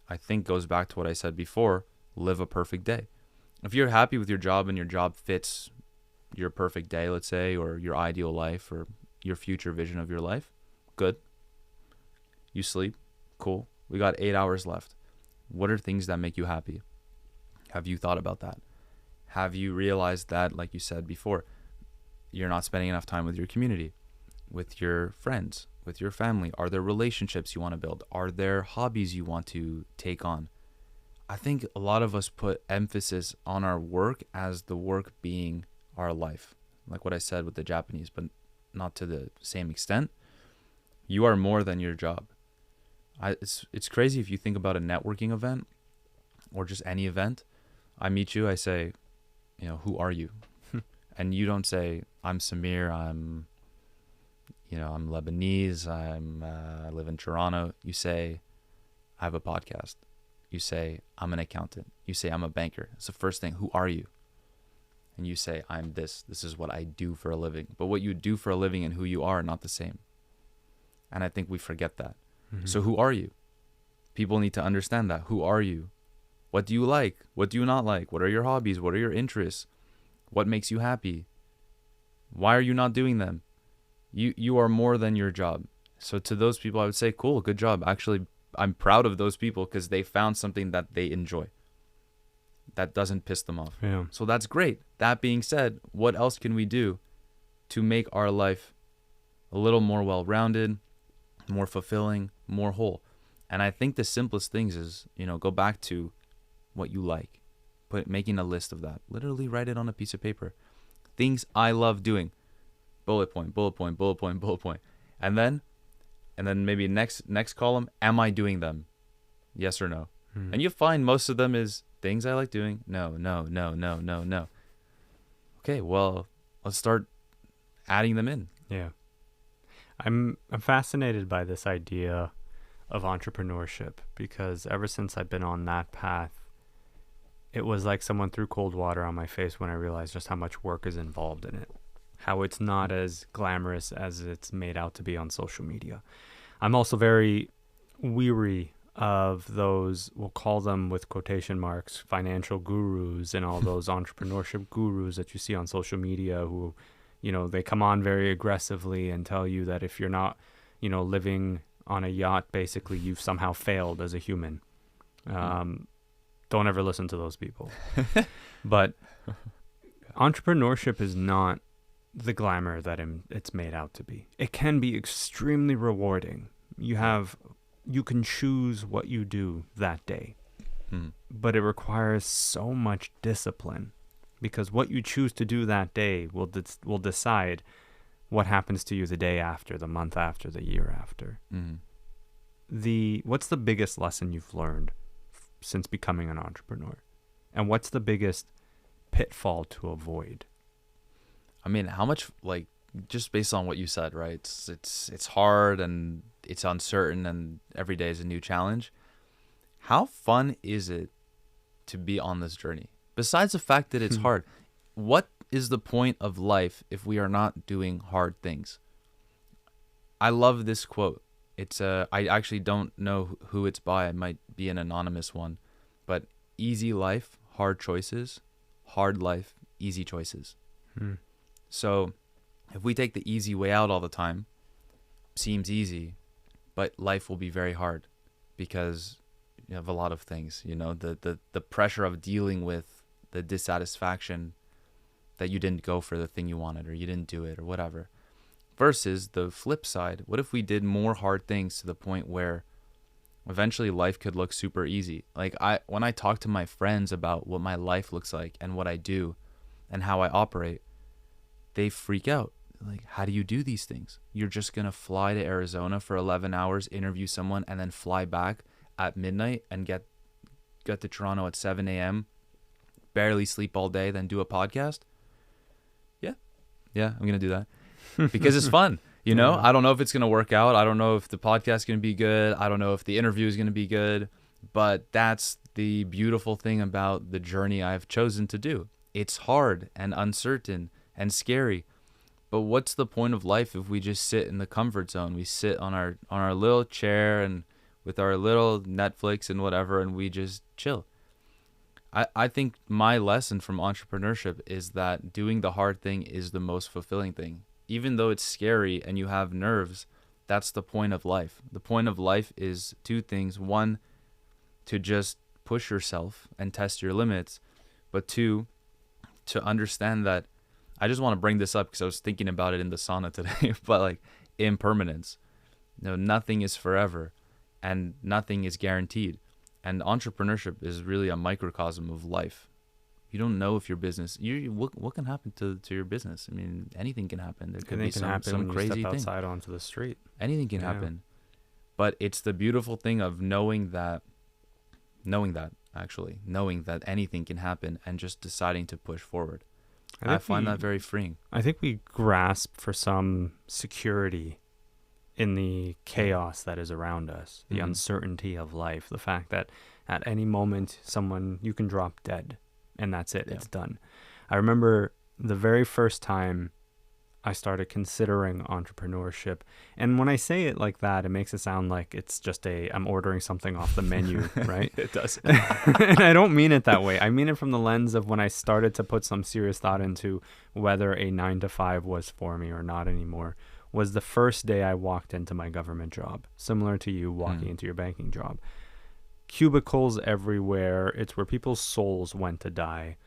I think goes back to what I said before, live a perfect day. If you're happy with your job and your job fits your perfect day, let's say, or your ideal life or your future vision of your life, good. You sleep, cool. We got 8 hours left. What are things that make you happy? Have you thought about that? Have you realized that, like you said before, you're not spending enough time with your community, with your friends, with your family? Are there relationships you want to build? Are there hobbies you want to take on? I think a lot of us put emphasis on our work as the work being our life. Like what I said with the Japanese, but not to the same extent. You are more than your job. It's crazy if you think about a networking event or just any event. I meet you, I say, who are you? And you don't say, I'm Samir, I'm Lebanese, I live in Toronto. You say, I have a podcast. You say, I'm an accountant. You say, I'm a banker. It's the first thing. Who are you? And you say, I'm this. This is what I do for a living. But what you do for a living and who you are not the same. And I think we forget that. Mm-hmm. So who are you? People need to understand that. Who are you? What do you like? What do you not like? What are your hobbies? What are your interests? What makes you happy? Why are you not doing them? You are more than your job. So to those people, I would say, cool, good job. Actually, I'm proud of those people because they found something that they enjoy. That doesn't piss them off. Yeah. So that's great. That being said, what else can we do to make our life a little more well-rounded, more fulfilling, more whole? And I think the simplest things is, go back to what you like. Making a list of that. Literally write it on a piece of paper. Things I love doing. Bullet point, bullet point, bullet point, bullet point. And then maybe next column, am I doing them? Yes or no? And you find most of them is things I like doing. No. Okay, well, let's start adding them in. Yeah. I'm fascinated by this idea of entrepreneurship because ever since I've been on that path, it was like someone threw cold water on my face when I realized just how much work is involved in it. How it's not as glamorous as it's made out to be on social media. I'm also very weary of those, we'll call them with quotation marks, financial gurus and all those entrepreneurship gurus that you see on social media who, they come on very aggressively and tell you that if you're not, living on a yacht, basically you've somehow failed as a human. Don't ever listen to those people. But entrepreneurship is not the glamour that it's made out to be. It can be extremely rewarding. You can choose what you do that day, but it requires so much discipline, because what you choose to do that day will decide what happens to you the day after, the month after, the year after. What's the biggest lesson you've learned since becoming an entrepreneur, and what's the biggest pitfall to avoid? I mean, how much, like, just based on what you said, right? It's hard and it's uncertain, and every day is a new challenge. How fun is it to be on this journey? Besides the fact that it's hard, what is the point of life if we are not doing hard things? I love this quote. I actually don't know who it's by. It might be an anonymous one, but easy life, hard choices, hard life, easy choices. So if we take the easy way out all the time, seems easy, but life will be very hard because you have a lot of things, the pressure of dealing with the dissatisfaction that you didn't go for the thing you wanted, or you didn't do it, or whatever. Versus the flip side, what if we did more hard things to the point where eventually life could look super easy? Like when I talk to my friends about what my life looks like and what I do and how I operate, they freak out. Like, how do you do these things? You're just going to fly to Arizona for 11 hours, interview someone, and then fly back at midnight and get to Toronto at 7 a.m., barely sleep all day, then do a podcast? Yeah, I'm going to do that. Because it's fun, I don't know if it's going to work out. I don't know if the podcast is going to be good. I don't know if the interview is going to be good. But that's the beautiful thing about the journey I've chosen to do. It's hard and uncertain and scary. But what's the point of life if we just sit in the comfort zone? We sit on our little chair and with our little Netflix and whatever, and we just chill. I think my lesson from entrepreneurship is that doing the hard thing is the most fulfilling thing. Even though it's scary and you have nerves, that's the point of life. The point of life is two things. One, to just push yourself and test your limits. But two, to understand that, I just want to bring this up because I was thinking about it in the sauna today, but like impermanence. Nothing is forever and nothing is guaranteed. And entrepreneurship is really a microcosm of life. You don't know if your business, what can happen to your business? I mean, anything can happen. There could be some crazy thing. Outside onto the street. Anything can happen. But it's the beautiful thing of knowing that anything can happen and just deciding to push forward. I find that very freeing. I think we grasp for some security in the chaos that is around us, the uncertainty of life, the fact that at any moment you can drop dead and that's it. It's done. I remember the very first time I started considering entrepreneurship, and when I say it like that, it makes it sound like it's just I'm ordering something off the menu, right? It does. And I don't mean it that way. I mean it from the lens of when I started to put some serious thought into whether a 9-to-5 was for me or not anymore. Was the first day I walked into my government job, similar to you walking into your banking job. Cubicles everywhere. It's where people's souls went to die,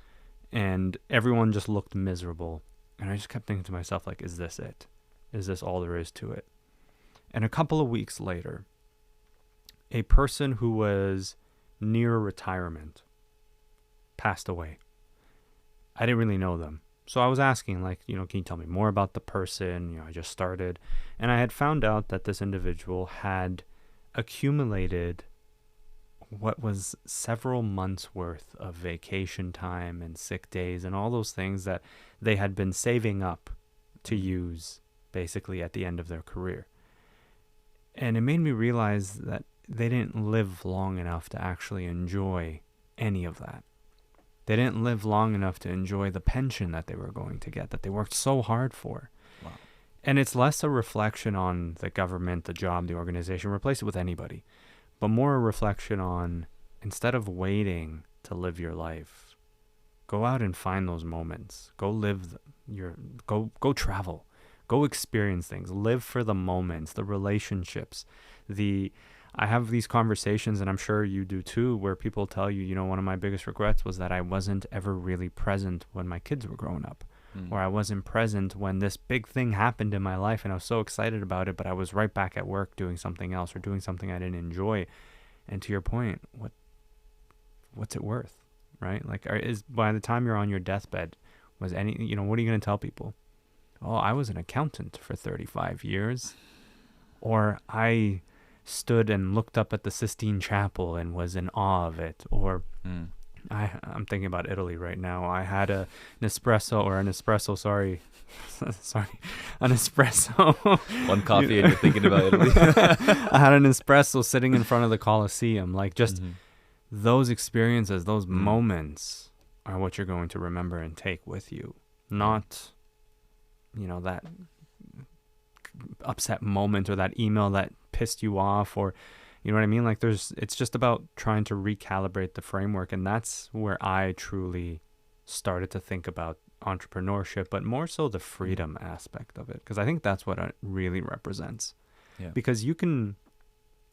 and everyone just looked miserable. And I just kept thinking to myself, like, is this it? Is this all there is to it? And a couple of weeks later, a person who was near retirement passed away. I didn't really know them. So I was asking, like, can you tell me more about the person? I just started. And I had found out that this individual had accumulated what was several months worth of vacation time and sick days and all those things that they had been saving up to use basically at the end of their career. And it made me realize that they didn't live long enough to actually enjoy any of that. They didn't live long enough to enjoy the pension that they were going to get, that they worked so hard for. Wow. And it's less a reflection on the government, the job, the organization, replace it with anybody, but more a reflection on, instead of waiting to live your life, go out and find those moments. Go live go travel. Go experience things. Live for the moments, the relationships, I have these conversations, and I'm sure you do too, where people tell you, you know, one of my biggest regrets was that I wasn't ever really present when my kids were growing up, or I wasn't present when this big thing happened in my life and I was so excited about it, but I was right back at work doing something else or doing something I didn't enjoy. And to your point, what's it worth, right? Like, is by the time you're on your deathbed, was any, you know, what are you going to tell people? Oh, I was an accountant for 35 years, or I stood and looked up at the Sistine Chapel and was in awe of it, or I'm thinking about Italy right now. I had an espresso, One coffee and you're thinking about Italy. I had an espresso sitting in front of the Colosseum. Like, just those experiences, those moments are what you're going to remember and take with you. Not, you know, that upset moment or that email that pissed you off, or you know what I mean? Like, it's just about trying to recalibrate the framework. And that's where I truly started to think about entrepreneurship, but more so the freedom aspect of it. Because I think that's what it really represents. Yeah. Because you can,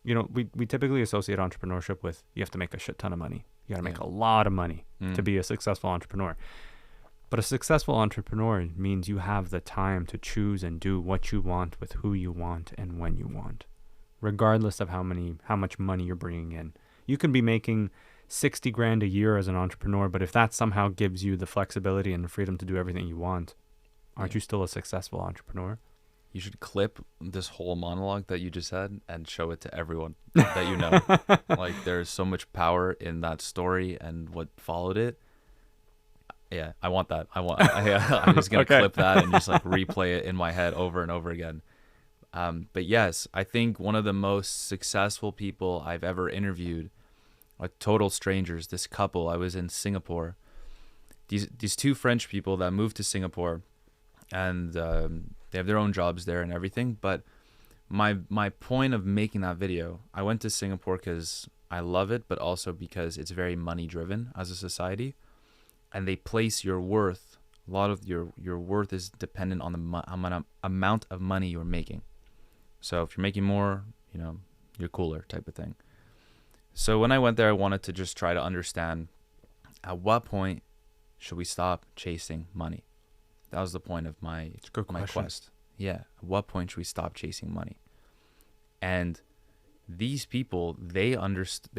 you know, we typically associate entrepreneurship with, you have to make a shit ton of money. You got to make a lot of money to be a successful entrepreneur. But a successful entrepreneur means you have the time to choose and do what you want with who you want and when you want, regardless of how much money you're bringing in. You can be making 60 grand a year as an entrepreneur, but if that somehow gives you the flexibility and the freedom to do everything you want, aren't you still a successful entrepreneur? You should clip this whole monologue that you just had and show it to everyone that you know. Like, there's so much power in that story and what followed it. Yeah, I want that. I'm just going to clip that and just like replay it in my head over and over again. But yes, I think one of the most successful people I've ever interviewed, like total strangers, this couple, I was in Singapore. These two French people that moved to Singapore, and they have their own jobs there and everything. But my point of making that video, I went to Singapore because I love it, but also because it's very money driven as a society. And they place your worth, a lot of your worth is dependent on the amount of money you're making. So if you're making more, you know, you're cooler type of thing. So when I went there, I wanted to just try to understand, at what point should we stop chasing money? That was the point of my quest. Yeah. At what point should we stop chasing money? And these people, they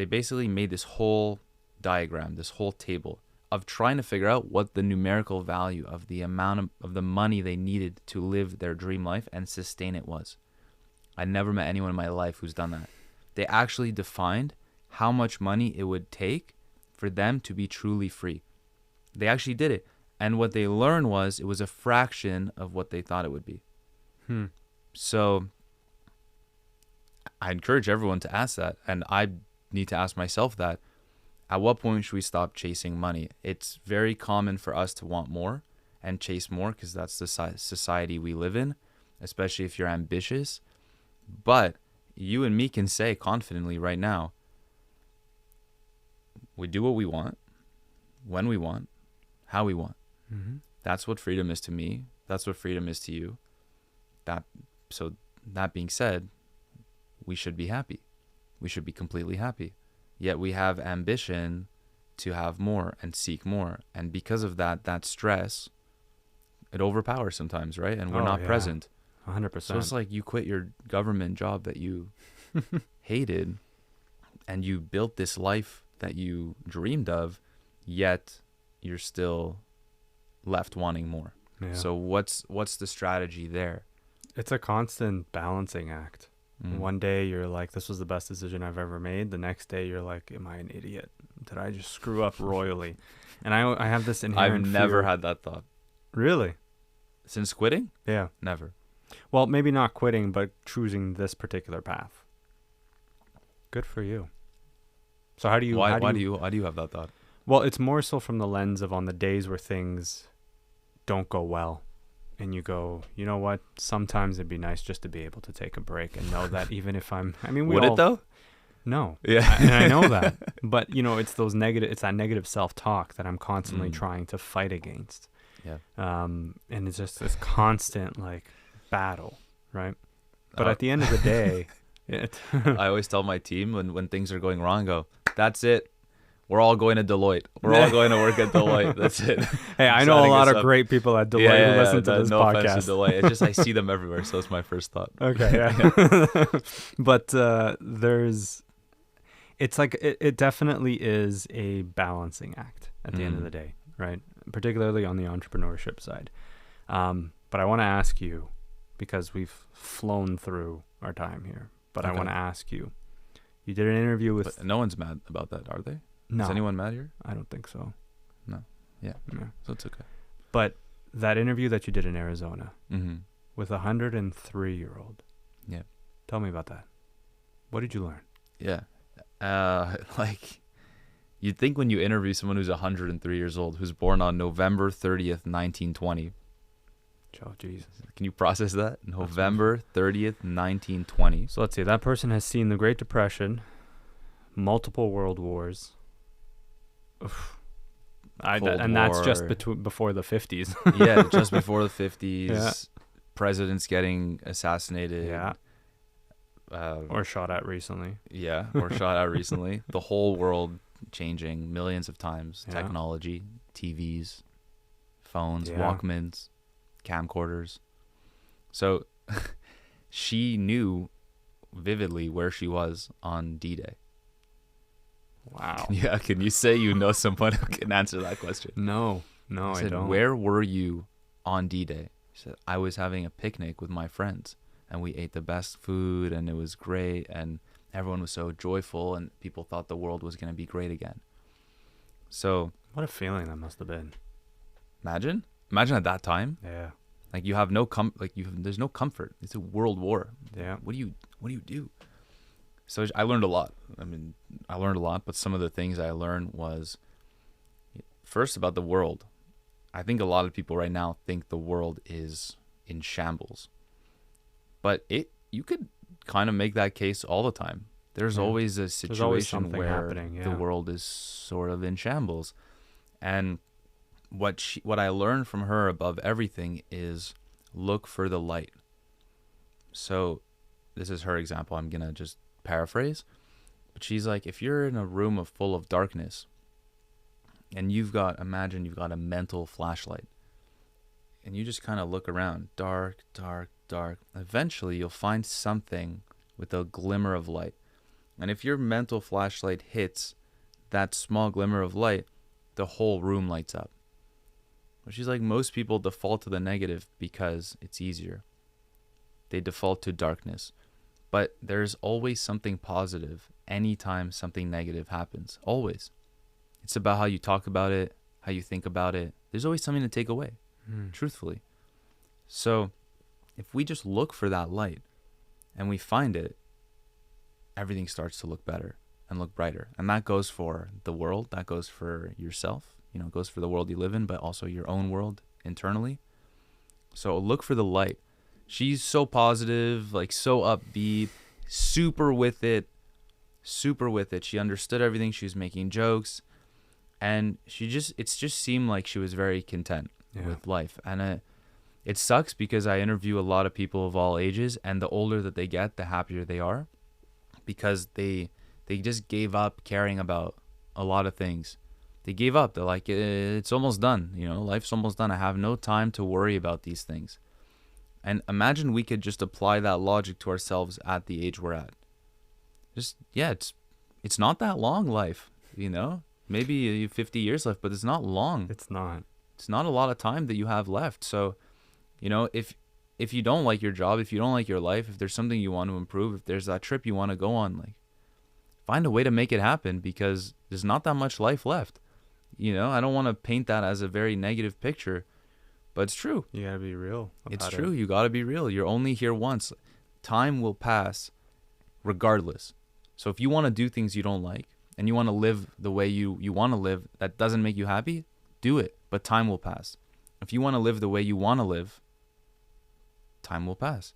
basically made this whole diagram, this whole table of trying to figure out what the numerical value of the amount of the money they needed to live their dream life and sustain it was. I never met anyone in my life who's done that. They actually defined how much money it would take for them to be truly free. They actually did it. And what they learned was it was a fraction of what they thought it would be. So I encourage everyone to ask that. And I need to ask myself that. At what point should we stop chasing money? It's very common for us to want more and chase more because that's the society we live in, especially if you're ambitious. But you and me can say confidently right now, we do what we want, when we want, how we want. That's what freedom is to me. That's what freedom is to you. So that being said, we should be happy. We should be completely happy. Yet we have ambition to have more and seek more. And because of that stress, it overpowers sometimes, right? And we're not present. 100%. So it's like you quit your government job that you hated and you built this life that you dreamed of, yet you're still left wanting more. Yeah. So what's the strategy there? It's a constant balancing act. One day you're like, this was the best decision I've ever made. The next day you're like, am I an idiot? Did I just screw up royally? And I have this inherent I've never fear. had that thought. Really? Since quitting? Yeah. Never. Well, maybe not quitting, but choosing this particular path. Good for you. So how do you... Why do you have that thought? Well, it's more so from the lens of on the days where things don't go well. And you go, you know what? Sometimes it'd be nice just to be able to take a break and know that even if would it though? No. Yeah. And I know that. But, it's that negative self-talk that I'm constantly trying to fight against. Yeah. And it's just this constant, battle, right? But at the end of the day, I always tell my team when things are going wrong, go, that's it. We're all going to Deloitte. We're all going to work at Deloitte. That's it. Hey, I know a lot of great people at Deloitte who listen to this no podcast. Offense to Deloitte. It's just I see them everywhere, so it's my first thought. Okay, yeah. But it's like it definitely is a balancing act at the end of the day, right? Particularly on the entrepreneurship side. But I want to ask you, because we've flown through our time here, but I want to ask you, you did an interview with... But no one's mad about that, are they? No. Is anyone mad here? I don't think so. No. Yeah. No. So it's okay. But that interview that you did in Arizona with a 103-year-old. Yeah. Tell me about that. What did you learn? Yeah. Like, you'd think when you interview someone who's 103 years old, who's born on November 30th, 1920. Oh, Jesus. Can you process that? November 30th, 1920. So let's see. That person has seen the Great Depression, multiple world wars. And that's just before the 50s. Yeah, just before the 50s. Yeah. Presidents getting assassinated. Yeah. Or shot at recently. Yeah, or shot at recently. The whole world changing millions of times. Yeah. Technology, TVs, phones, Walkmans, camcorders. So she knew vividly where she was on D-Day. Wow. Yeah, can you say you know someone who can answer that question? No, I don't. Where were you on D-Day? She said, I was having a picnic with my friends, and we ate the best food, and it was great, and everyone was so joyful, and people thought the world was going to be great again. So... What a feeling that must have been. Imagine at that time. Yeah. Like, you have no there's no comfort. It's a world war. Yeah. What do you do? So I learned a lot. I learned a lot, but some of the things I learned was, first, about the world. I think a lot of people right now think the world is in shambles. But you could kind of make that case all the time. There's always a situation where the world is sort of in shambles. And what I learned from her above everything is look for the light. So this is her example. I'm going to just paraphrase. But she's like, if you're in a room full of darkness and imagine you've got a mental flashlight and you just kind of look around, dark, dark, dark. Eventually you'll find something with a glimmer of light. And if your mental flashlight hits that small glimmer of light, the whole room lights up. But she's like, most people default to the negative because it's easier. They default to darkness. But there's always something positive anytime something negative happens. Always. It's about how you talk about it, how you think about it. There's always something to take away, truthfully. So if we just look for that light and we find it, everything starts to look better and look brighter. And that goes for the world. That goes for yourself. It goes for the world you live in, but also your own world internally. So look for the light. She's so positive, like so upbeat, super with it. She understood everything. She was making jokes. And it just seemed like she was very content with life. And it sucks because I interview a lot of people of all ages, and the older that they get, the happier they are, because they just gave up caring about a lot of things. They gave up. They're like, it's almost done. Life's almost done. I have no time to worry about these things. And imagine we could just apply that logic to ourselves at the age we're at. It's not that long, life, Maybe 50 years left, but it's not long. It's not. It's not a lot of time that you have left. So, if you don't like your job, if you don't like your life, if there's something you want to improve, if there's that trip you want to go on, like, find a way to make it happen, because there's not that much life left. I don't want to paint that as a very negative picture, but it's true. You gotta be real. It's true. You gotta be real. You're only here once. Time will pass regardless. So if you want to do things you don't like and you want to live the way you want to live that doesn't make you happy, do it. But time will pass. If you want to live the way you want to live, time will pass.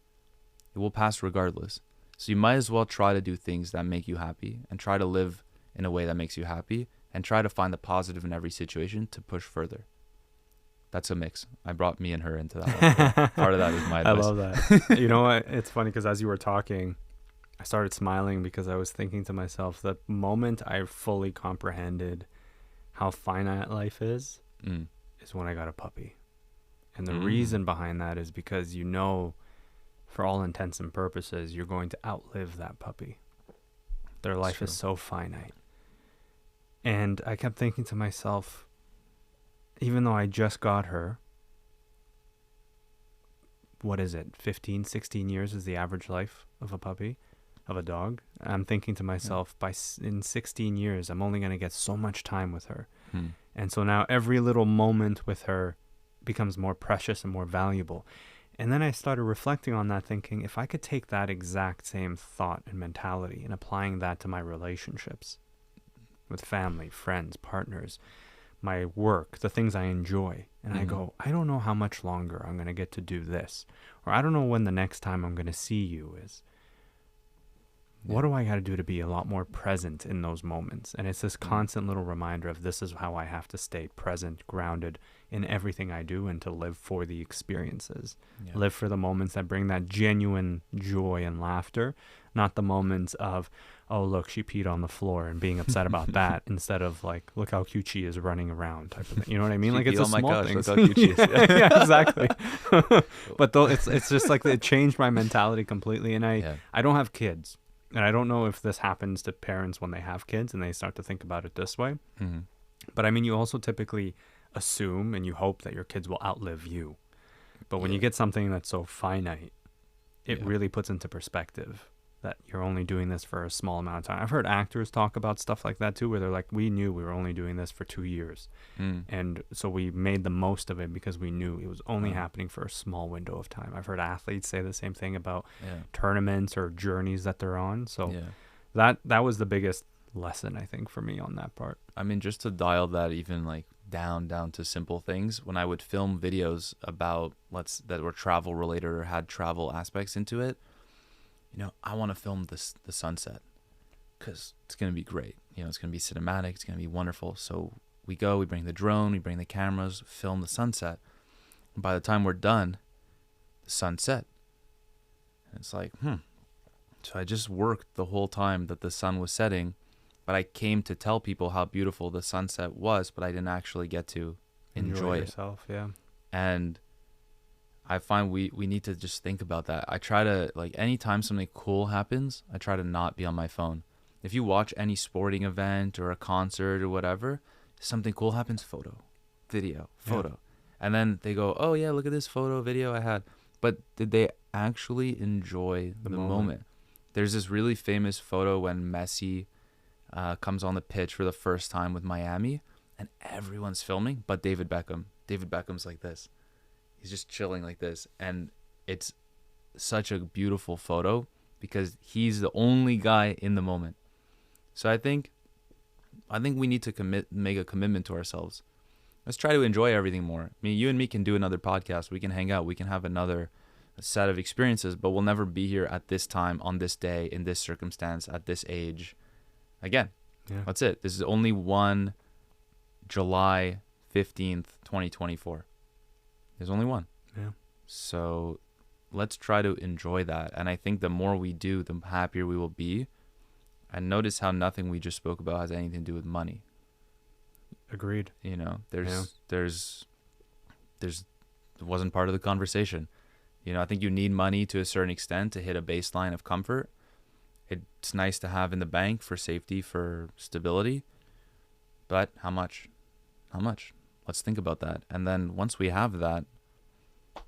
It will pass regardless. So you might as well try to do things that make you happy and try to live in a way that makes you happy and try to find the positive in every situation to push further. That's a mix. I brought me and her into that one. Part of that is my advice. I love that. You know what? It's funny because as you were talking, I started smiling because I was thinking to myself, the moment I fully comprehended how finite life is when I got a puppy. And the reason behind that is because you know, for all intents and purposes, you're going to outlive that puppy. Their life is so finite. And I kept thinking to myself, even though I just got her, what is it, 15, 16 years is the average life of a puppy, of a dog. I'm thinking to myself, in 16 years, I'm only going to get so much time with her. And so now every little moment with her becomes more precious and more valuable. And then I started reflecting on that, thinking, if I could take that exact same thought and mentality and applying that to my relationships with family, friends, partners, my work, the things I enjoy, and I go, I don't know how much longer I'm going to get to do this, or I don't know when the next time I'm going to see you is. What do I got to do to be a lot more present in those moments? And it's this constant little reminder of, this is how I have to stay present, grounded in everything I do, and to live for the experiences. Live for the moments that bring that genuine joy and laughter, not the moments of, oh, look, she peed on the floor and being upset about that, instead of like, look how cute she is running around type of thing. You know what I mean? Like, it's a small thing. Look how cute she is. Yeah, exactly. But though it's just like, it changed my mentality completely. And I don't have kids. And I don't know if this happens to parents when they have kids and they start to think about it this way. But I mean, you also typically assume and you hope that your kids will outlive you. But when you get something that's so finite, it really puts into perspective that you're only doing this for a small amount of time. I've heard actors talk about stuff like that too, where they're like, we knew we were only doing this for 2 years. And so we made the most of it because we knew it was only happening for a small window of time. I've heard athletes say the same thing about tournaments or journeys that they're on. So that was the biggest lesson, I think, for me on that part. I mean, just to dial that even like down to simple things, when I would film videos about that were travel related or had travel aspects into it, you know, I want to film the sunset because it's going to be great. You know, it's going to be cinematic. It's going to be wonderful. So we bring the drone, we bring the cameras, film the sunset. And by the time we're done, the sun set. And it's like, So I just worked the whole time that the sun was setting, but I came to tell people how beautiful the sunset was, but I didn't actually get to enjoy yourself, it. Yeah. And I find we need to just think about that. I try to, like, anytime something cool happens, I try to not be on my phone. If you watch any sporting event or a concert or whatever, something cool happens, video. And then they go, oh yeah, look at this photo, video I had. But did they actually enjoy the moment? There's this really famous photo when Messi comes on the pitch for the first time with Miami, and everyone's filming, but David Beckham. David Beckham's like this. He's just chilling like this, and it's such a beautiful photo because he's the only guy in the moment. So I think we need to make a commitment to ourselves. Let's try to enjoy everything more. I mean, you and me can do another podcast. We can hang out. We can have another set of experiences, but we'll never be here at this time, on this day, in this circumstance, at this age again. Yeah. That's it. This is only one July 15th, 2024. There's only one. Yeah. So let's try to enjoy that. And I think the more we do, the happier we will be. And notice how nothing we just spoke about has anything to do with money. Agreed. You know, it wasn't part of the conversation. You know, I think you need money to a certain extent to hit a baseline of comfort. It's nice to have in the bank for safety, for stability. But how much? How much? Let's think about that. And then once we have that, I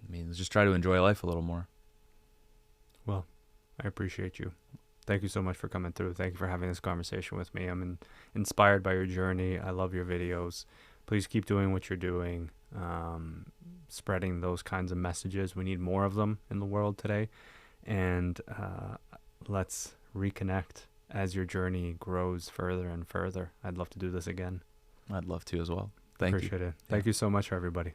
mean, let's just try to enjoy life a little more. Well, I appreciate you. Thank you so much for coming through. Thank you for having this conversation with me. I'm inspired by your journey. I love your videos. Please keep doing what you're doing, spreading those kinds of messages. We need more of them in the world today. And let's reconnect as your journey grows further and further. I'd love to do this again. I'd love to as well. Thank you. Appreciate it. Thank you so much, everybody.